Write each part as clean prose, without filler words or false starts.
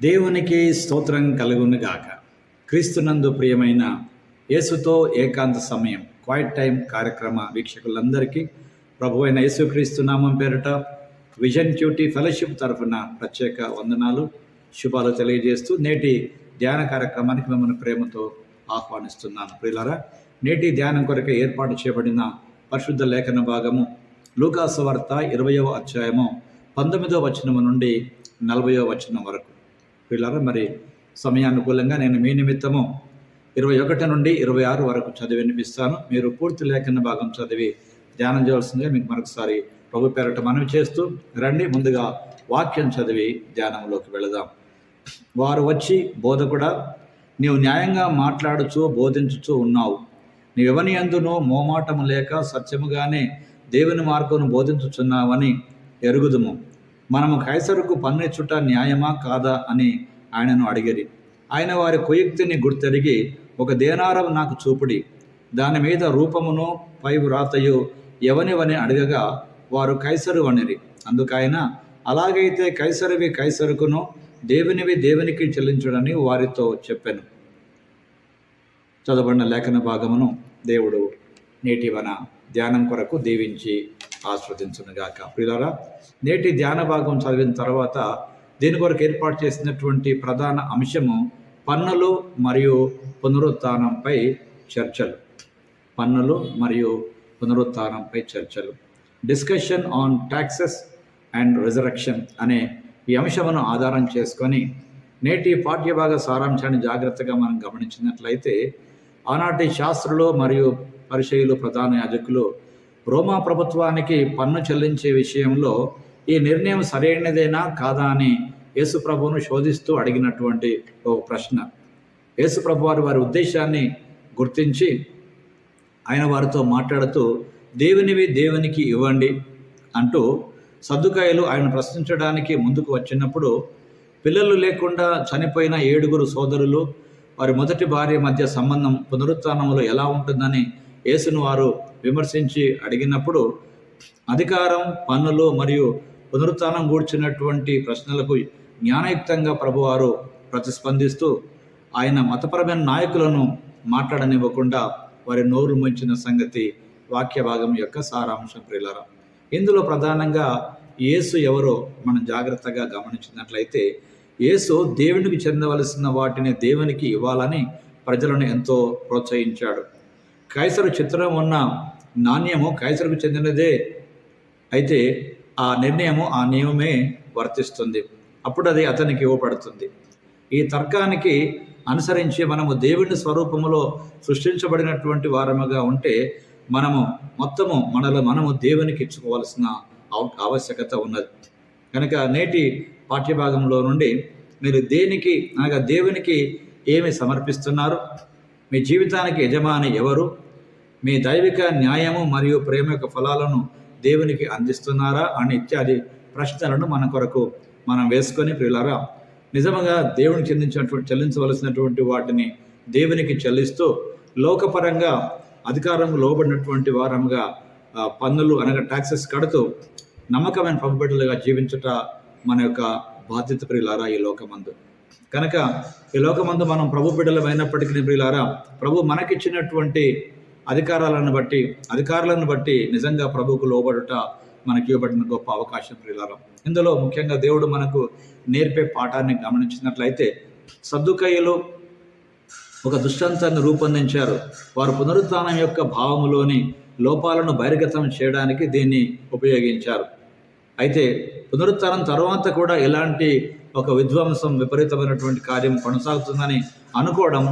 దేవునికి స్తోత్రం కలుగును గాక. క్రీస్తునందు ప్రియమైన యేసుతో ఏకాంత సమయం క్వైట్ టైం కార్యక్రమ వీక్షకులందరికీ ప్రభువైన యేసుక్రీస్తు నామం పేరిట విజన్ క్యూటీ ఫెలోషిప్ తరఫున ప్రత్యేక వందనాలు, శుభాలు తెలియజేస్తూ నేటి ధ్యాన కార్యక్రమానికి మిమ్మల్ని ప్రేమతో ఆహ్వానిస్తున్నాను. ప్రియులారా, నేటి ధ్యానం కొరకు ఏర్పాటు చేయబడిన పరిశుద్ధ లేఖన భాగము లూకాసు వార్త 20వ అధ్యాయము 19వ వచనం నుండి 40వ వచనం వరకు. పిల్లలు, మరి సమయానుకూలంగా నేను మీ నిమిత్తము 21 నుండి 26 వరకు చదివి వినిపిస్తాను. మీరు పూర్తి లేఖన భాగం చదివి ధ్యానం చేయవలసిందిగా మీకు మరొకసారి ప్రభు పేరట మనవి చేస్తూ రండి. ముందుగా వాక్యం చదివి ధ్యానంలోకి వెళదాం. వారు వచ్చి, బోధకుడా, నీవు న్యాయంగా మాట్లాడుచూ బోధించుచూ ఉన్నావు. నీవెవని యందునూ మోమాటము లేక సత్యముగానే దేవుని మార్గమును బోధించుచున్నావని ఎరుగుదుము. మనము కైసరుకు పన్నిచ్చుట న్యాయమా కాదా అని ఆయనను అడిగిరి. ఆయన వారి కుయుక్తిని గుర్తెరిగి, ఒక దేనారం నాకు చూపుడి, దాని మీద రూపమును పై వ్రాతయు ఎవనివని అడగగా వారు కైసరు అనిరి. అందుకైన, అలాగైతే కైసరువి కైసరుకును, దేవునివి దేవునికి చెల్లించుడని వారితో చెప్పెను. చదవబడిన లేఖన భాగమును దేవుడు నేటి మన ధ్యానం కొరకు దీవించి ఆస్వాదించునుగాక. ప్రియులారా, నేటి ధ్యాన భాగం చదివిన తర్వాత దీని కొరకు ఏర్పాటు చేసినటువంటి ప్రధాన అంశము పన్నులు మరియు పునరుత్థానంపై చర్చలు. పన్నులు మరియు పునరుత్థానంపై చర్చలు. Discussion on taxes and resurrection అనే ఈ అంశమును ఆధారం చేసుకొని నేటి పాఠ్యభాగ సారాంశాన్ని జాగ్రత్తగా మనం గమనించినట్లయితే, ఆనాటి శాస్త్రులు మరియు పరిచయులు, ప్రధాన యాజకులు రోమా ప్రభుత్వానికి పన్ను చెల్లించే విషయంలో ఈ నిర్ణయం సరైనదేనా కాదా అని యేసు ప్రభువును శోధిస్తూ అడిగినటువంటి ఒక ప్రశ్న. యేసు ప్రభు వారి ఉద్దేశాన్ని గుర్తించి ఆయన వారితో మాట్లాడుతూ, దేవునివి దేవునికి ఇవ్వండి అంటూ సద్దుకాయలు ఆయన ప్రశ్నించడానికి ముందుకు వచ్చినప్పుడు, పిల్లలు లేకుండా చనిపోయిన 7 సోదరులు వారి మొదటి భార్య మధ్య సంబంధం పునరుత్థానంలో ఎలా ఉంటుందని యేసును వారు విమర్శించి అడిగినప్పుడు, అధికారం, పన్నులు మరియు పునరుత్థానం గూర్చినటువంటి ప్రశ్నలకు జ్ఞానయుక్తంగా ప్రభువారు ప్రతిస్పందిస్తూ ఆయన మతపరమైన నాయకులను మాట్లాడనివ్వకుండా వారి నోరు ముంచిన సంగతి వాక్య భాగం యొక్క సారాంశం. ప్రియులారా, ఇందులో ప్రధానంగా యేసు ఎవరో మనం జాగ్రత్తగా గమనించినట్లయితే, యేసు దేవునికి చెందవలసిన వాటిని దేవునికి ఇవ్వాలని ప్రజలను ఎంతో ప్రోత్సహించాడు. కైసరు చిత్రం ఉన్న నాణ్యము కైసరుకు చెందినదే అయితే ఆ నిర్ణయము, ఆ నియమమే వర్తిస్తుంది. అప్పుడు అది అతనికి ఇవ్వబడుతుంది. ఈ తర్కానికి అనుసరించి మనము దేవుని స్వరూపములో సృష్టించబడినటువంటి వారముగా ఉంటే మనము దేవునికి ఇచ్చుకోవాల్సిన ఆవశ్యకత ఉన్నది. కనుక నేటి పాఠ్యభాగంలో నుండి మీరు దేనికి అనగా దేవునికి ఏమి సమర్పిస్తున్నారు, మీ జీవితానికి యజమాని ఎవరు, మీ దైవిక న్యాయము మరియు ప్రేమ యొక్క ఫలాలను దేవునికి అందిస్తున్నారా అని ఇత్యాది ప్రశ్నలను మన కొరకు మనం వేసుకొని, ప్రియులారా, నిజంగా దేవునికి చెల్లించవలసినటువంటి వాటిని దేవునికి చెల్లిస్తూ లోకపరంగా అధికారం లోబడినటువంటి వారముగా పన్నులు అనగా ట్యాక్సెస్ కడుతూ నమ్మకమైన ప్రభుబిడ్డలుగా జీవించుట మన యొక్క బాధ్యత. ప్రియులారా, ఈ లోకమందు కనుక ఈ లోకమందు మనం ప్రభు బిడ్డలమైనప్పటికీ ప్రియులారా, ప్రభు మనకిచ్చినటువంటి అధికారాలను బట్టి నిజంగా ప్రభువుకు లోబడుట మనకి ఇవ్వబడిన గొప్ప అవకాశం. ప్రియులారా, ఇందులో ముఖ్యంగా దేవుడు మనకు నేర్పే పాఠాన్ని గమనించినట్లయితే, సద్దుకయ్యలు ఒక దృష్టాంతాన్ని రూపొందించారు. వారు పునరుత్థానం యొక్క భావములోని లోపాలను బహిర్గతం చేయడానికి దీన్ని ఉపయోగించారు. అయితే పునరుత్థానం తర్వాత కూడా ఎలాంటి ఒక విధ్వంసం, విపరీతమైనటువంటి కార్యం కొనసాగుతుందని అనుకోవడం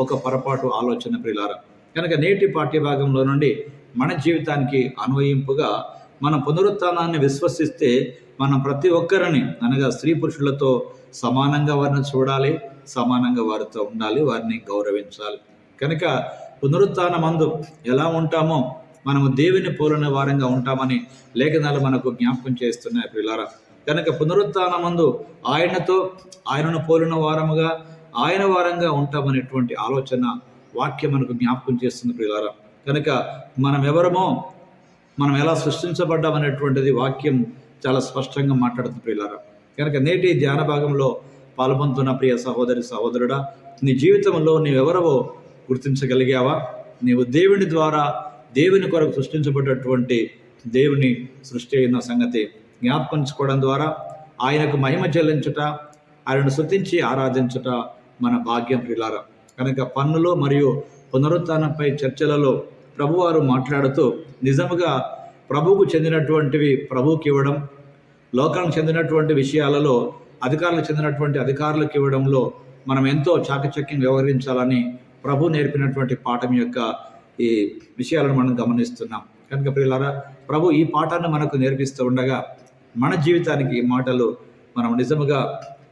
ఒక పొరపాటు ఆలోచన. ప్రియులారా, కనుక నేటి పాఠ్యభాగంలో నుండి మన జీవితానికి అన్వయింపుగా మన పునరుత్థానాన్ని విశ్వసిస్తే మనం ప్రతి ఒక్కరిని అనగా స్త్రీ పురుషులతో సమానంగా వారిని చూడాలి, సమానంగా వారితో ఉండాలి, వారిని గౌరవించాలి. కనుక పునరుత్థానమందు ఎలా ఉంటామో మనము దేవుని పోలిన వారంగా ఉంటామని లేఖనాలు మనకు జ్ఞాపకం చేస్తున్నాయి. ప్రియులారా, కనుక పునరుత్థానమందు ఆయనను పోలిన వారముగా, ఆయన వారంగా ఉంటామనేటువంటి ఆలోచన వాక్యం మనకు జ్ఞాపకం చేస్తుంది. ప్రియులారా, కనుక మనం ఎవరమో, మనం ఎలా సృష్టించబడ్డామనేటువంటిది వాక్యం చాలా స్పష్టంగా మాట్లాడుతుంది. ప్రియులారా, కనుక నేటి ధ్యాన భాగంలో పాల్పొందుతున్న ప్రియ సహోదరి సహోదరుడా, నీ జీవితంలో నీవెవరవో గుర్తించగలిగావా? నీవు దేవుని ద్వారా దేవుని కొరకు సృష్టించబడ్డటువంటి దేవుని సృష్టి అయిన సంగతి జ్ఞాపకించుకోవడం ద్వారా ఆయనకు మహిమ చెల్లించుట, ఆయనను స్తుతించి ఆరాధించుట మన భాగ్యం ప్రియులారా. కనుక పన్నులు మరియు పునరుత్థానంపై చర్చలలో ప్రభువారు మాట్లాడుతూ నిజముగా ప్రభువుకు చెందినటువంటివి ప్రభువుకి ఇవ్వడం, లోకానికి చెందినటువంటి విషయాలలో అధికారులకు చెందినటువంటి అధికారులకు ఇవ్వడంలో మనం ఎంతో చాకచక్యం వ్యవహరించాలని ప్రభు నేర్పినటువంటి పాఠం యొక్క ఈ విషయాలను మనం గమనిస్తున్నాం. కనుక ప్రియులారా, ప్రభు ఈ పాఠాన్ని మనకు నేర్పిస్తూ ఉండగా మన జీవితానికి ఈ మాటలు మనం నిజముగా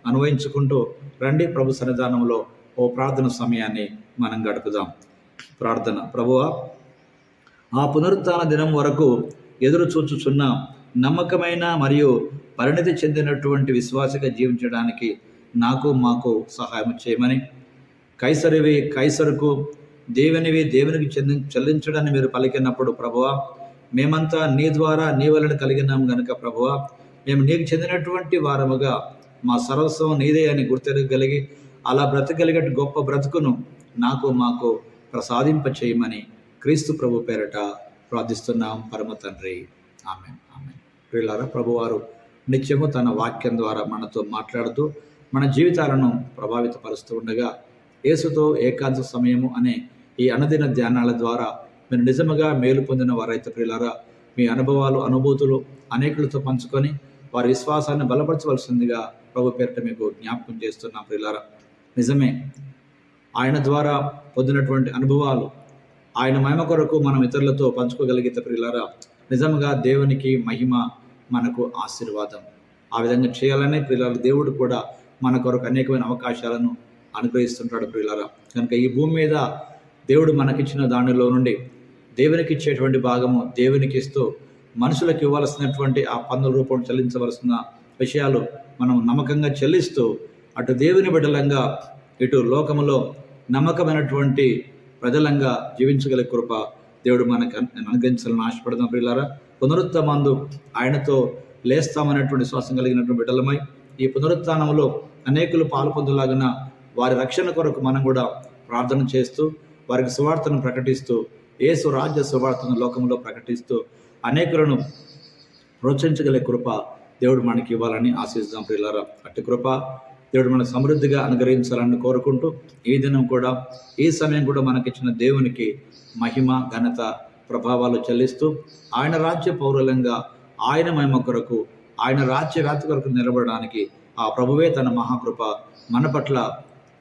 అన్వయించుకుంటూ రండి ప్రభు సన్నిధానంలో ఓ ప్రార్థన సమయాన్ని మనం గడుపుదాం. ప్రార్థన. ప్రభువా, ఆ పునరుత్థాన దినం వరకు ఎదురు చూచుచున్న నమ్మకమైన మరియు పరిణతి చెందినటువంటి విశ్వాసగా జీవించడానికి మాకు సహాయం చేయమని, కైసరివి కైసరుకు, దేవునివి దేవునికి చెల్లించడాన్ని మీరు పలికినప్పుడు ప్రభువా, మేమంతా నీ ద్వారా నీ వలన కలిగినాం గనుక ప్రభువా, మేము నీకు చెందినటువంటి వారముగా మా సర్వస్వం నీదే అని గుర్తెరగలిగి అలా బ్రతకగలిగే గొప్ప బ్రతుకును మాకు ప్రసాదింప చేయమని క్రీస్తు ప్రభు పేరట ప్రార్థిస్తున్నాం పరమ తండ్రి. ఆమెన్. ఆమెన్. ప్రియులారా, ప్రభువారు నిత్యము తన వాక్యం ద్వారా మనతో మాట్లాడుతూ మన జీవితాలను ప్రభావితపరుస్తూ ఉండగా యేసుతో ఏకాంత సమయము అనే ఈ అనుదిన ధ్యానాల ద్వారా మీరు నిజముగా మేలు పొందిన వారైతే ప్రియులారా, మీ అనుభవాలు అనుభూతులు అనేకులతో పంచుకొని వారి విశ్వాసాన్ని బలపరచవలసిందిగా ప్రభు పేరిట మీకు జ్ఞాపకం చేస్తున్నాం. ప్రియులారా, నిజమే, ఆయన ద్వారా పొందినటువంటి అనుభవాలు ఆయన మహిమ కొరకు మనం ఇతరులతో పంచుకోగలిగితే ప్రియులారా, నిజంగా దేవునికి మహిమ, మనకు ఆశీర్వాదం. ఆ విధంగా చేయాలనే ప్రియులారా దేవుడు కూడా మన కొరకు అనేకమైన అవకాశాలను అనుగ్రహిస్తుంటాడు ప్రియులారా. కనుక ఈ భూమి మీద దేవుడు మనకిచ్చిన దానిలో నుండి దేవునికి ఇచ్చేటువంటి భాగము దేవునికి ఇస్తూ మనుషులకు ఇవ్వాల్సినటువంటి ఆ పన్నుల రూపంలో చెల్లించవలసిన విషయాలు మనం నమ్మకంగా చెల్లిస్తూ అటు దేవుని బిడ్డలంగా ఇటు లోకములో నమ్మకమైనటువంటి ప్రజలంగా జీవించగల కృప దేవుడు మనకు అనుగ్రహించాలని ఆశపడదాం ప్రియులారా. పునరుత్థానమందు ఆయనతో లేస్తామనేటువంటి విశ్వాసం కలిగినటువంటి బిడ్డలమై ఈ పునరుత్థానంలో అనేకులు పాల్పొందులాగిన వారి రక్షణ కొరకు మనం కూడా ప్రార్థన చేస్తూ వారికి సువార్తను ప్రకటిస్తూ యేసు రాజ్య సువార్తను లోకంలో ప్రకటిస్తూ అనేకులను ప్రోత్సహించగల కృప దేవుడు మనకి ఇవ్వాలని ఆశిస్తాం ప్రియులారా. అట్టి కృప దేవుడు మనకు సమృద్ధిగా అనుగ్రహించాలని కోరుకుంటూ ఈ దినం కూడా ఈ సమయం కూడా మనకిచ్చిన దేవునికి మహిమ ఘనత ప్రభావాలు చెల్లిస్తూ ఆయన రాజ్య పౌరులంగా ఆయన మహిమ కొరకు ఆయన రాజ్య వ్యాప్తి కొరకు నిలబడడానికి ఆ ప్రభువే తన మహాకృప మన పట్ల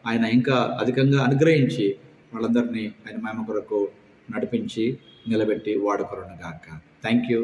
ఆయన ఇంకా అధికంగా అనుగ్రహించి వాళ్ళందరినీ ఆయన మహిమ కొరకు నడిపించి నిలబెట్టి వాడుకొనుగాక. Thank you.